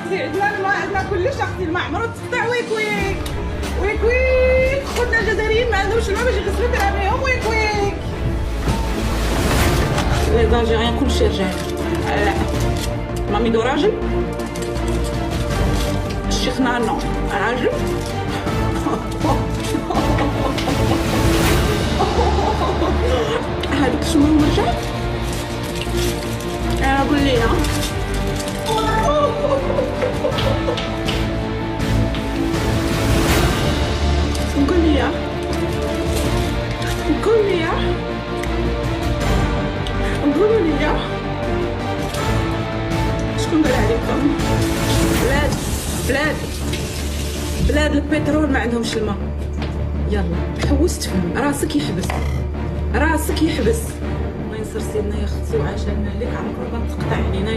اختي عندنا الماء، عندنا كلش اختي، الماء عمرو تقطع. ويك ويك ويك ويك، خوتنا الجزائريين ما عندهمش الماء باش يغسلوا كراميهم. ويك ويك لي زالجيريان كلشي رجال. مامي دو راجل، الشيخنا نو راجل. هادوك شنو هما الرجال؟ قول لي قول لي قول لي قولوا لي شكون قال عليكم؟ بلاد البترول ما عندهمش الماء. يلا حوس تفهم، راسك يحبس. الله ينصر سيدنا يا اختي وعاش الملك، عمرو ما تقطع علينا.